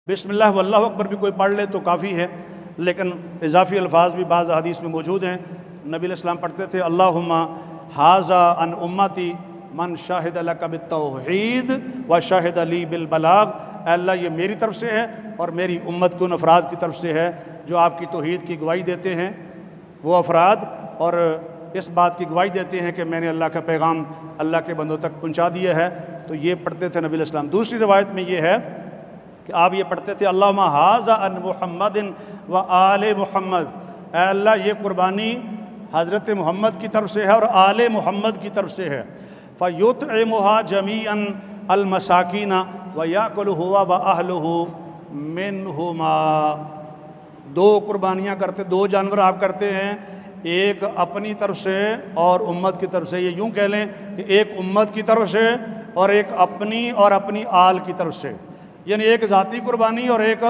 بسم اللہ واللہ اکبر بھی کوئی پڑھ لے تو کافی ہے، لیکن اضافی الفاظ بھی بعض حدیث میں موجود ہیں۔ نبی علیہ السلام پڑھتے تھے اللہم ھذا ان امتی من شاہد لک بالتوحید و شاہد لی بالبلاغ، اے اللہ یہ میری طرف سے ہے اور میری امت کے ان افراد کی طرف سے ہے جو آپ کی توحید کی گواہی دیتے ہیں، وہ افراد اور اس بات کی گواہی دیتے ہیں کہ میں نے اللہ کا پیغام اللہ کے بندوں تک پہنچا دیا ہے۔ تو یہ پڑھتے تھے نبی علیہ السلام۔ دوسری روایت میں یہ ہے کہ آپ یہ پڑھتے تھے اللہم ھذا ان محمد و آل محمد، اے اللہ یہ قربانی حضرت محمد کی طرف سے ہے اور آل محمد کی طرف سے ہے، فَيُطْعِمُهَا جَمِيعًا الْمَسَاكِينَ وَيَأْكُلُ هُوَ وَأَهْلُهُ مِنْهُمَا۔ دو قربانیاں کرتے، دو جانور آپ کرتے ہیں، ایک اپنی طرف سے اور امت کی طرف سے۔ یہ یوں کہہ لیں کہ ایک امت کی طرف سے اور ایک اپنی اور اپنی آل کی طرف سے، یعنی ایک ذاتی قربانی اور ایک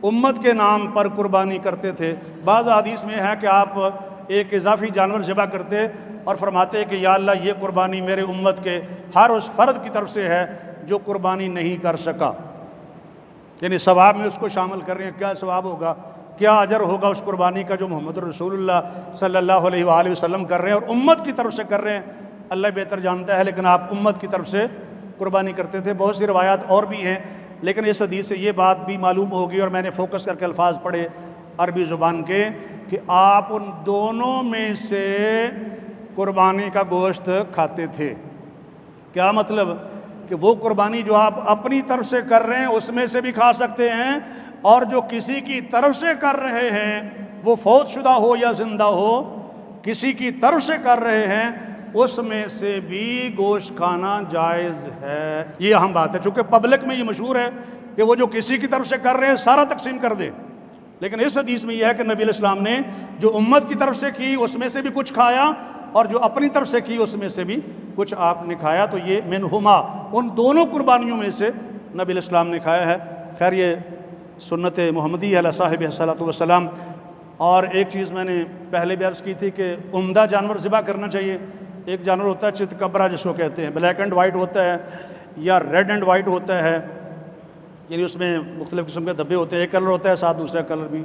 امت کے نام پر قربانی کرتے تھے۔ بعض حدیث میں ہے کہ آپ ایک اضافی جانور ذبح کرتے اور فرماتے کہ یا اللہ یہ قربانی میرے امت کے ہر اس فرد کی طرف سے ہے جو قربانی نہیں کر سکا، یعنی ثواب میں اس کو شامل کر رہے ہیں۔ کیا ثواب ہوگا، کیا اجر ہوگا اس قربانی کا جو محمد رسول اللہ صلی اللہ علیہ وآلہ وسلم کر رہے ہیں اور امت کی طرف سے کر رہے ہیں، اللہ بہتر جانتا ہے، لیکن آپ امت کی طرف سے قربانی کرتے تھے۔ بہت سی روایات اور بھی ہیں، لیکن اس حدیث سے یہ بات بھی معلوم ہوگی، اور میں نے فوکس کر کے الفاظ پڑھے عربی زبان کے، کہ آپ ان دونوں میں سے قربانی کا گوشت کھاتے تھے۔ کیا مطلب کہ وہ قربانی جو آپ اپنی طرف سے کر رہے ہیں اس میں سے بھی کھا سکتے ہیں، اور جو کسی کی طرف سے کر رہے ہیں وہ فوت شدہ ہو یا زندہ ہو، کسی کی طرف سے کر رہے ہیں اس میں سے بھی گوشت کھانا جائز ہے۔ یہ اہم بات ہے، چونکہ پبلک میں یہ مشہور ہے کہ وہ جو کسی کی طرف سے کر رہے ہیں سارا تقسیم کر دے، لیکن اس حدیث میں یہ ہے کہ نبی علیہ السلام نے جو امت کی طرف سے کی اس میں سے بھی کچھ کھایا، اور جو اپنی طرف سے کی اس میں سے بھی کچھ آپ نے کھایا۔ تو یہ منہما، ان دونوں قربانیوں میں سے نبی علیہ السلام نے کھایا ہے۔ خیر یہ سنت محمدی علیہ صاحب الصلاۃ والسلام۔ اور ایک چیز میں نے پہلے بھی عرض کی تھی کہ عمدہ جانور ذبح کرنا چاہیے۔ ایک جانور ہوتا ہے چت کبرا جس کو کہتے ہیں، بلیک اینڈ وائٹ ہوتا ہے یا ریڈ اینڈ وائٹ ہوتا ہے، یعنی اس میں مختلف قسم کے دھبے ہوتے ہیں، ایک کلر ہوتا ہے ساتھ دوسرا کلر بھی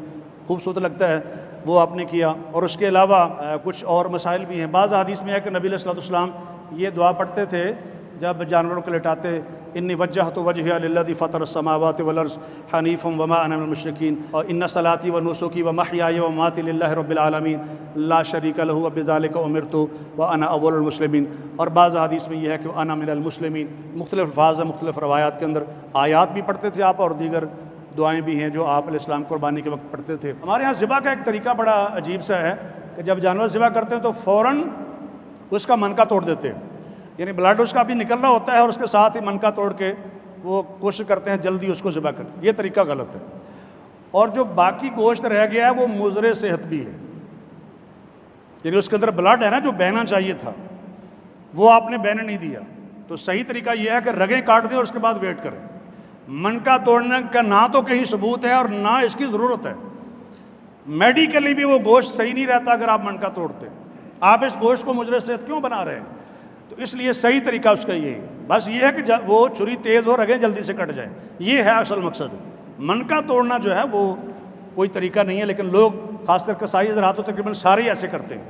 خوبصورت لگتا ہے، وہ آپ نے کیا۔ اور اس کے علاوہ کچھ اور مسائل بھی ہیں۔ بعض حدیث میں ہے کہ نبی علیہ الصلوۃ والسلام یہ دعا پڑھتے تھے جب جانوروں کو لٹاتے، انی وجہت وجہی للذی فطر السماوات والارض حنیفا وما انا من المشرکین، اور ان صلاتی و نسکی و محیای و مماتی للہ رب العالمین لا شریک لہ وبذالک امرت وانا اول المسلمین۔ اور بعض حدیث میں یہ ہے کہ انا من المسلمین۔ مختلف الفاظ ہیں، مختلف روایات کے اندر آیات بھی پڑھتے تھے آپ، اور دیگر دعائیں بھی ہیں جو آپ علیہ السلام قربانی کے وقت پڑھتے تھے۔ ہمارے ہاں ذبح کا ایک طریقہ بڑا عجیب سا ہے کہ جب جانور ذبح کرتے ہیں تو فوراً اس کا منکا توڑ دیتے ہیں، یعنی بلڈ اس کا بھی نکل رہا ہوتا ہے اور اس کے ساتھ ہی منکا توڑ کے وہ کوشش کرتے ہیں جلدی اس کو ذبح کریں۔ یہ طریقہ غلط ہے، اور جو باقی گوشت رہ گیا ہے وہ مضر صحت بھی ہے، یعنی اس کے اندر بلڈ ہے نا جو بہنا چاہیے تھا وہ آپ نے بہنے نہیں دیا۔ تو صحیح طریقہ یہ ہے کہ رگیں کاٹ دیں اور اس کے بعد ویٹ کریں۔ منکا توڑنے کا نہ تو کہیں ثبوت ہے اور نہ اس کی ضرورت ہے، میڈیکلی بھی وہ گوشت صحیح نہیں رہتا اگر آپ منکا توڑتے ہیں۔ آپ اس گوشت کو مضر صحت کیوں بنا رہے ہیں؟ تو اس لیے صحیح طریقہ اس کا یہ ہے، بس یہ ہے کہ وہ چھری تیز ہو، رگیں جلدی سے کٹ جائیں، یہ ہے اصل مقصد۔ منکا توڑنا جو ہے وہ کوئی طریقہ نہیں ہے، لیکن لوگ خاص کر قصائی حضرات تو تقریباً سارے ایسے کرتے ہیں،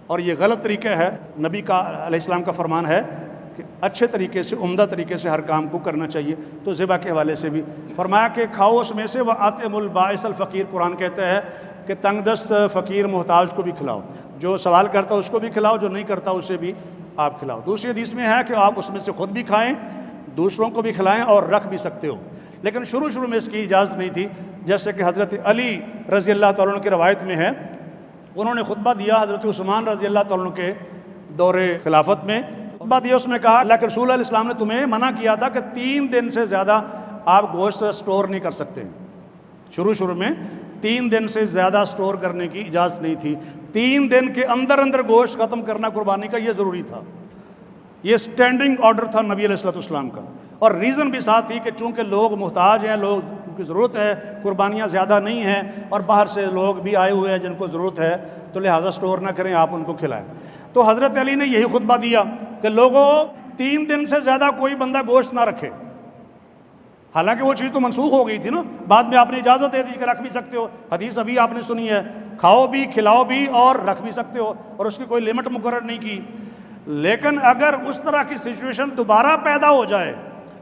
اور یہ غلط طریقہ ہے۔ نبی کا علیہ السلام کا فرمان ہے کہ اچھے طریقے سے، عمدہ طریقے سے ہر کام کو کرنا چاہیے۔ تو ذبح کے حوالے سے بھی فرمایا کہ کھاؤ اس میں سے، وَأَطْعِمُ الْبَائِسَ الْفَقِيرَ، قرآن کہتا ہے کہ تنگ دست فقیر محتاج کو بھی کھلاؤ، جو سوال کرتا اس کو بھی کھلاؤ، جو نہیں کرتا اسے بھی آپ کھلاؤ۔ دوسری حدیث میں ہے کہ آپ اس میں سے خود بھی کھائیں، دوسروں کو بھی کھلائیں، اور رکھ بھی سکتے ہو، لیکن شروع میں اس کی اجازت نہیں تھی۔ جیسے کہ حضرت علی رضی اللہ تعالیٰ عنہ کی روایت میں ہے، انہوں نے خطبہ دیا حضرت عثمان رضی اللہ تعالیٰ عنہ کے دور خلافت میں، خطبہ دیا، اس میں کہا اللہ کے رسول علیہ السلام نے تمہیں منع کیا تھا کہ 3 دن سے زیادہ آپ گوشت سٹور نہیں کر سکتے۔ شروع میں 3 دن سے زیادہ سٹور کرنے کی اجازت نہیں تھی، 3 دن کے اندر گوشت ختم کرنا قربانی کا یہ ضروری تھا، یہ سٹینڈنگ آرڈر تھا نبی علیہ الصلوۃ والسلام کا۔ اور ریزن بھی ساتھ تھی کہ چونکہ لوگ محتاج ہیں، لوگ کی ضرورت ہے، قربانیاں زیادہ نہیں ہیں، اور باہر سے لوگ بھی آئے ہوئے ہیں جن کو ضرورت ہے، تو لہٰذا سٹور نہ کریں، آپ ان کو کھلائیں۔ تو حضرت علی نے یہی خطبہ دیا کہ لوگوں 3 دن سے زیادہ کوئی بندہ گوشت نہ رکھے، حالانکہ وہ چیز تو منسوخ ہو گئی تھی نا، بعد میں آپ نے اجازت دے دی کہ رکھ بھی سکتے ہو، حدیث ابھی آپ نے سنی ہے، کھاؤ بھی کھلاؤ بھی اور رکھ بھی سکتے ہو، اور اس کی کوئی لمٹ مقرر نہیں کی۔ لیکن اگر اس طرح کی سچویشن دوبارہ پیدا ہو جائے،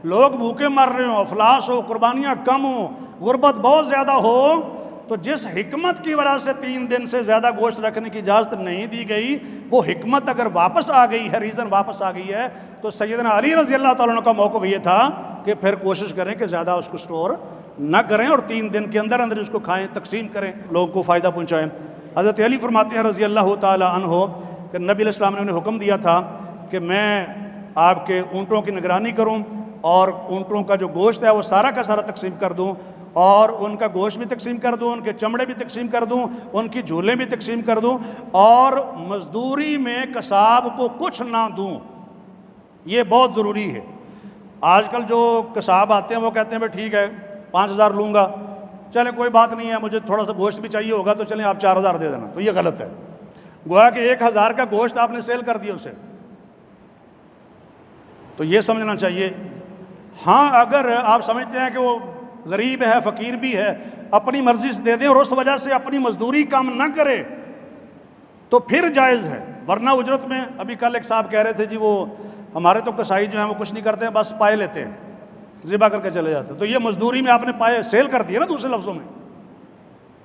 لوگ بھوکے مر رہے ہوں، افلاس ہو، قربانیاں کم ہوں، غربت بہت زیادہ ہو، تو جس حکمت کی وجہ سے 3 دن سے زیادہ گوشت رکھنے کی اجازت نہیں دی گئی، وہ حکمت اگر واپس آ گئی ہے، ریزن واپس آ گئی ہے، تو سیدنا علی رضی اللہ تعالیٰ عنہ کا موقف یہ تھا کہ پھر کوشش کریں کہ زیادہ اس کو سٹور نہ کریں اور 3 دن کے اندر اندر اس کو کھائیں، تقسیم کریں، لوگوں کو فائدہ پہنچائیں۔ حضرت علی فرماتے ہیں رضی اللہ تعالیٰ عنہ کہ نبی علیہ السلام نے انہیں حکم دیا تھا کہ میں آپ کے اونٹوں کی نگرانی کروں اور اونٹوں کا جو گوشت ہے وہ سارا کا سارا تقسیم کر دوں، اور ان کا گوشت بھی تقسیم کر دوں، ان کے چمڑے بھی تقسیم کر دوں، ان کی جھولیں بھی تقسیم کر دوں، اور مزدوری میں قصاب کو کچھ نہ دوں۔ یہ بہت ضروری ہے۔ آج کل جو قصاب آتے ہیں وہ کہتے ہیں بھائی ٹھیک ہے 5000 لوں گا، چلیں کوئی بات نہیں ہے، مجھے تھوڑا سا گوشت بھی چاہیے ہوگا تو چلیں آپ 4000 دے دینا، تو یہ غلط ہے۔ گویا کہ 1000 کا گوشت آپ نے سیل کر دیا اسے، تو یہ سمجھنا چاہیے۔ ہاں اگر آپ سمجھتے ہیں کہ وہ غریب ہے، فقیر بھی ہے، اپنی مرضی سے دے دیں اور اس وجہ سے اپنی مزدوری کم نہ کرے تو پھر جائز ہے، ورنہ اجرت میں ابھی کل ایک صاحب کہہ رہے تھے جی وہ ہمارے تو کسائی جو ہیں وہ کچھ نہیں کرتے ہیں، بس پائے لیتے ہیں، ذبح کر کے چلے جاتے ہیں، تو یہ مزدوری میں آپ نے پائے سیل کر دیا نا، دوسرے لفظوں میں۔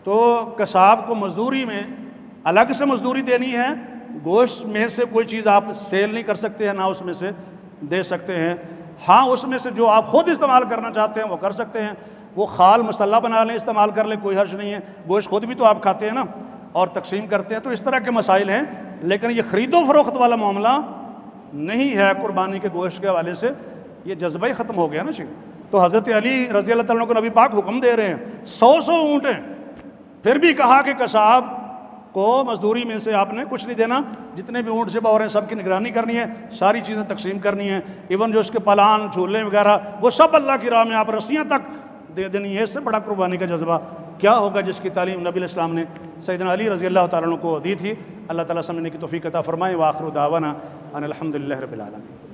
تو قصاب کو مزدوری میں الگ سے مزدوری دینی ہے، گوشت میں سے کوئی چیز آپ سیل نہیں کر سکتے ہیں، نہ اس میں سے دے سکتے ہیں۔ ہاں اس میں سے جو آپ خود استعمال کرنا چاہتے ہیں وہ کر سکتے ہیں، وہ خال مسلح بنا لیں، استعمال کر لیں، کوئی حرج نہیں ہے، گوشت خود بھی تو آپ کھاتے ہیں نا اور تقسیم کرتے ہیں، تو اس طرح کے مسائل ہیں، لیکن یہ خرید و فروخت والا معاملہ نہیں ہے قربانی کے گوشت کے حوالے سے، یہ جذبہ ہی ختم ہو گیا نا جی۔ تو حضرت علی رضی اللہ تعالیٰ عنہ کو نبی پاک حکم دے رہے ہیں 100 اونٹ ہیں، پھر بھی کہا کہ قصاب کو مزدوری میں سے آپ نے کچھ نہیں دینا، جتنے بھی اونٹ ذبح ہو رہے ہیں سب کی نگرانی کرنی ہے، ساری چیزیں تقسیم کرنی ہیں، ایون جو اس کے پلان جھولے وغیرہ وہ سب اللہ کی راہ میں آپ رسیاں تک دے دینی ہے۔ اس سے بڑا قربانی کا جذبہ کیا ہوگا جس کی تعلیم نبی علیہ السلام نے سیدنا علی رضی اللہ تعالیٰ عنہ کو دی تھی۔ اللہ تعالیٰ سمجھنے کی توفیق عطا فرمائے۔ وآخر دعوانا ان الحمد للہ رب العالمین۔